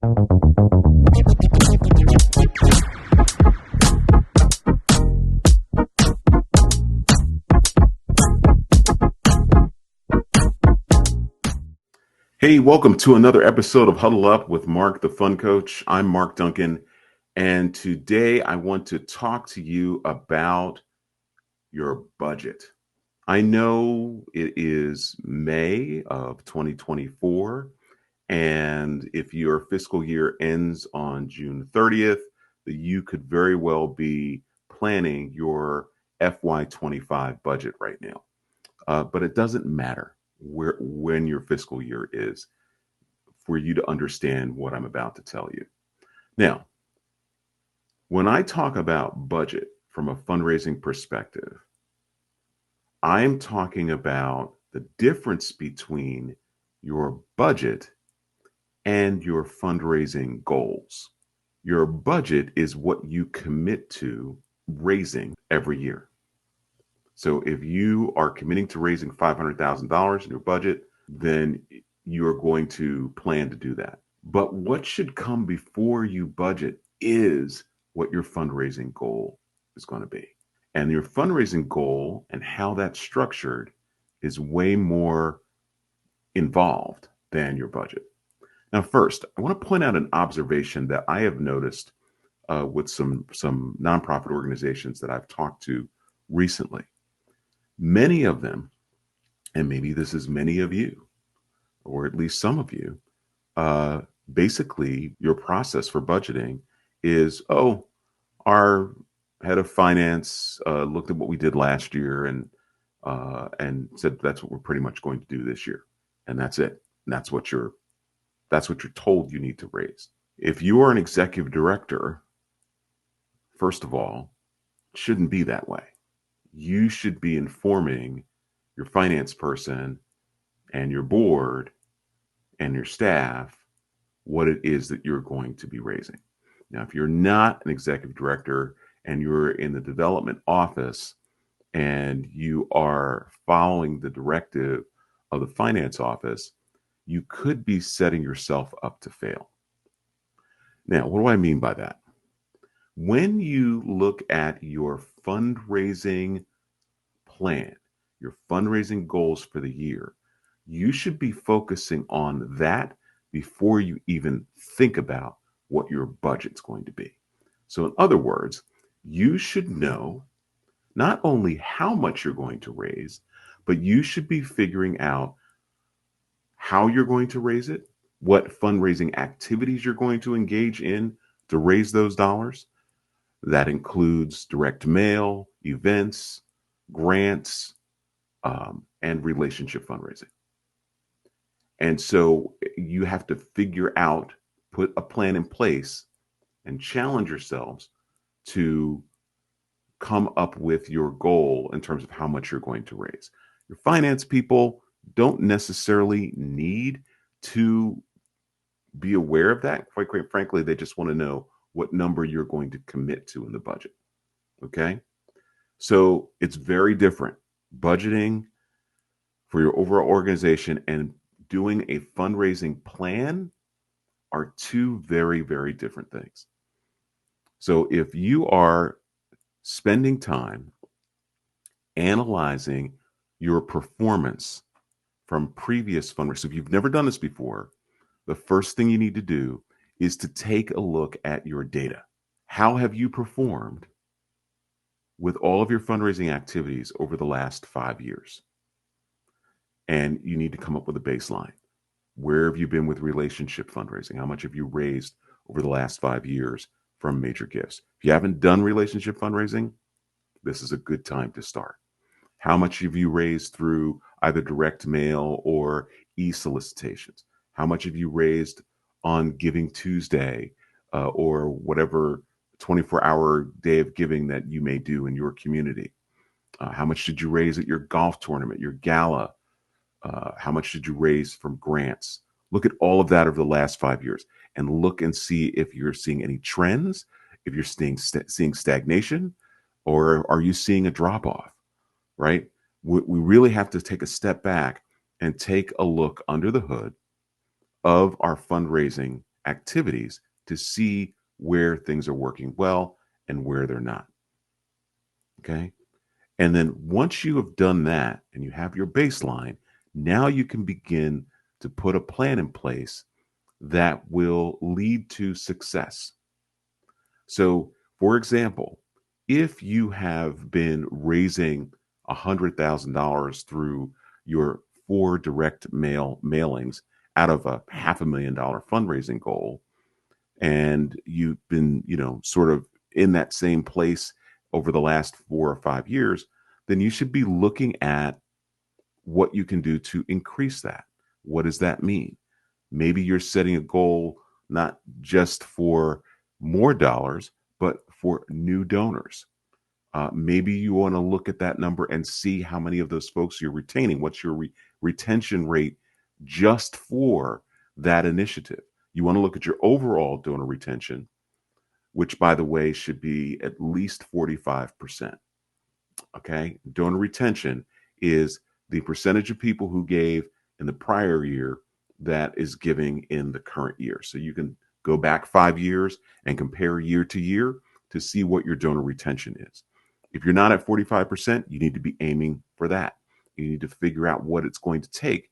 Hey, welcome to another episode of Huddle Up with Mark, the Fun Coach. I'm Mark Duncan, and today I want to talk to you about your budget. I know it is May of 2024, and if your fiscal year ends on June 30th, that you could very well be planning your FY25 budget right now. But it doesn't matter when your fiscal year is for you to understand what I'm about to tell you. Now, when I talk about budget from a fundraising perspective, I'm talking about the difference between your budget and your fundraising goals. Your budget is what you commit to raising every year. So if you are committing to raising $500,000 in your budget, then you're going to plan to do that. But what should come before you budget is what your fundraising goal is going to be. And your fundraising goal and how that's structured is way more involved than your budget. Now, first, I want to point out an observation that I have noticed with some nonprofit organizations that I've talked to recently. Many of them, and maybe this is many of you, or at least some of you, basically your process for budgeting is, our head of finance looked at what we did last year and said that's what we're pretty much going to do this year, and that's it. And that's what you're told you need to raise. If you are an executive director, first of all, it shouldn't be that way. You should be informing your finance person and your board and your staff what it is that you're going to be raising. Now, if you're not an executive director and you're in the development office and you are following the directive of the finance office, you could be setting yourself up to fail. Now, what do I mean by that? When you look at your fundraising plan, your fundraising goals for the year, you should be focusing on that before you even think about what your budget's going to be. So in other words, you should know not only how much you're going to raise, but you should be figuring out how you're going to raise it, what fundraising activities you're going to engage in to raise those dollars. That includes direct mail, events, grants, and relationship fundraising. And so you have to figure out, put a plan in place and challenge yourselves to come up with your goal in terms of how much you're going to raise. Your finance people don't necessarily need to be aware of that. Quite frankly, they just want to know what number you're going to commit to in the budget. Okay? So it's very different. Budgeting for your overall organization and doing a fundraising plan are two very, very different things. So if you are spending time analyzing your performance from previous fundraisers, if you've never done this before, the first thing you need to do is to take a look at your data. How have you performed with all of your fundraising activities over the last 5 years? And you need to come up with a baseline. Where have you been with relationship fundraising? How much have you raised over the last 5 years from major gifts? If you haven't done relationship fundraising, this is a good time to start. How much have you raised through either direct mail or e-solicitations? How much have you raised on Giving Tuesday or whatever 24-hour day of giving that you may do in your community? How much did you raise at your golf tournament, your gala? How much did you raise from grants? Look at all of that over the last 5 years and look and see if you're seeing any trends, if you're seeing stagnation, or are you seeing a drop off, right? We really have to take a step back and take a look under the hood of our fundraising activities to see where things are working well and where they're not. Okay. And then once you have done that and you have your baseline, now you can begin to put a plan in place that will lead to success. So, for example, if you have been raising $100,000 through your 4 direct mailings out of a $500,000 fundraising goal, and you've been, sort of in that same place over the last 4 or 5 years, then you should be looking at what you can do to increase that. What does that mean? Maybe you're setting a goal not just for more dollars, but for new donors. Maybe you want to look at that number and see how many of those folks you're retaining. What's your retention rate just for that initiative? You want to look at your overall donor retention, which, by the way, should be at least 45%. Okay. Donor retention is the percentage of people who gave in the prior year that is giving in the current year. So you can go back 5 years and compare year to year to see what your donor retention is. If you're not at 45%, you need to be aiming for that. You need to figure out what it's going to take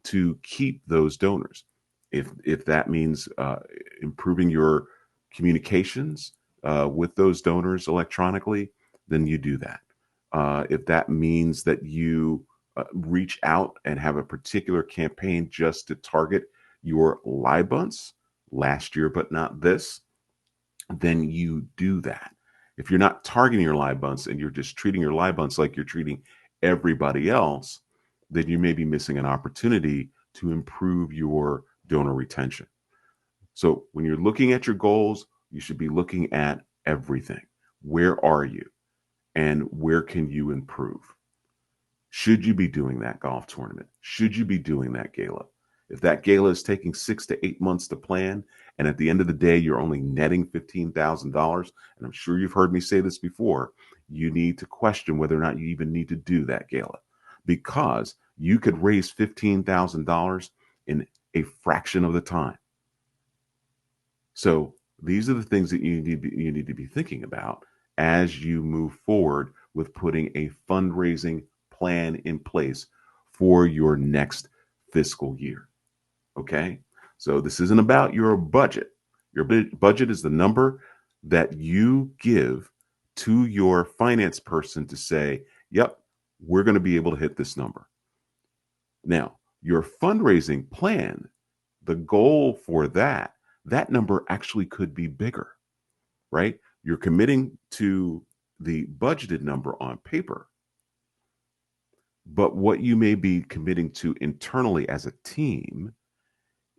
to keep those donors. If that means improving your communications with those donors electronically, then you do that. If that means that you reach out and have a particular campaign just to target your live bunts last year, but not this, then you do that. If you're not targeting your live bunts and you're just treating your live bunts like you're treating everybody else, then you may be missing an opportunity to improve your donor retention. So when you're looking at your goals, you should be looking at everything. Where are you? And where can you improve? Should you be doing that golf tournament? Should you be doing that gala? If that gala is taking 6 to 8 months to plan, and at the end of the day, you're only netting $15,000, and I'm sure you've heard me say this before, you need to question whether or not you even need to do that gala, because you could raise $15,000 in a fraction of the time. So these are the things that you need to be thinking about as you move forward with putting a fundraising plan in place for your next fiscal year. Okay. So this isn't about your budget. Your budget is the number that you give to your finance person to say, yep, we're going to be able to hit this number. Now, your fundraising plan, the goal for that number actually could be bigger, right? You're committing to the budgeted number on paper, but what you may be committing to internally as a team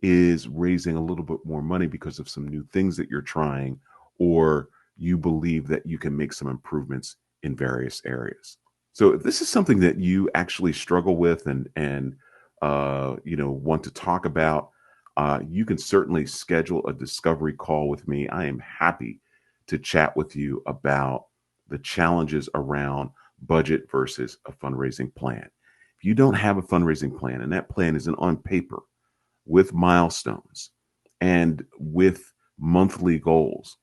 is raising a little bit more money because of some new things that you're trying, or you believe that you can make some improvements in various areas. So if this is something that you actually struggle with and want to talk about, you can certainly schedule a discovery call with me. I am happy to chat with you about the challenges around budget versus a fundraising plan. If you don't have a fundraising plan and that plan isn't on paper with milestones and with monthly goals,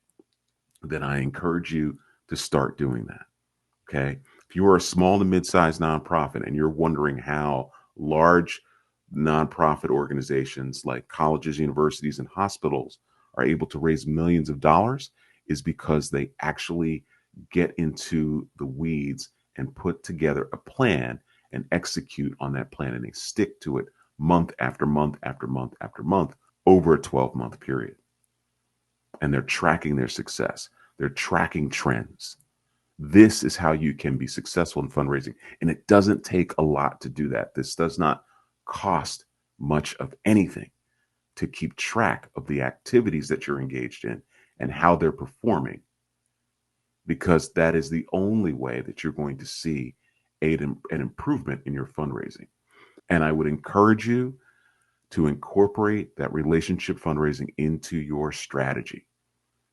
then I encourage you to start doing that. Okay. If you are a small to mid-sized nonprofit and you're wondering how large nonprofit organizations like colleges, universities, and hospitals are able to raise millions of dollars, is because they actually get into the weeds and put together a plan and execute on that plan, and they stick to it month after month after month after month over a 12-month period. And they're tracking their success. They're tracking trends. This is how you can be successful in fundraising. And it doesn't take a lot to do that. This does not cost much of anything to keep track of the activities that you're engaged in and how they're performing, because that is the only way that you're going to see an improvement in your fundraising. And I would encourage you to incorporate that relationship fundraising into your strategy.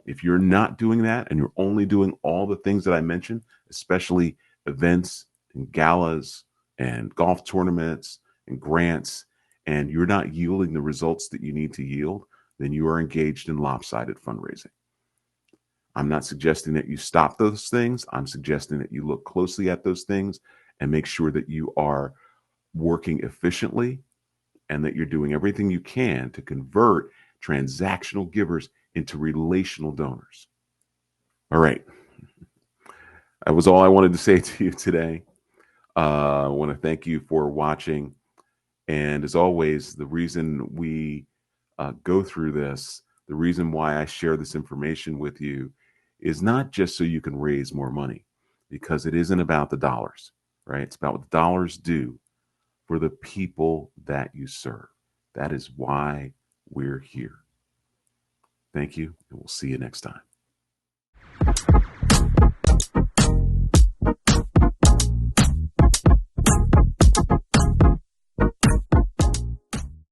If you're not doing that and you're only doing all the things that I mentioned, especially events and galas and golf tournaments and grants, and you're not yielding the results that you need to yield, then you are engaged in lopsided fundraising. I'm not suggesting that you stop those things. I'm suggesting that you look closely at those things and make sure that you are working efficiently and that you're doing everything you can to convert transactional givers into relational donors. All right. That was all I wanted to say to you today. I want to thank you for watching. And as always, the reason we go through this, the reason why I share this information with you is not just so you can raise more money, because it isn't about the dollars, right? It's about what the dollars do for the people that you serve. That is why we're here. Thank you, and we'll see you next time.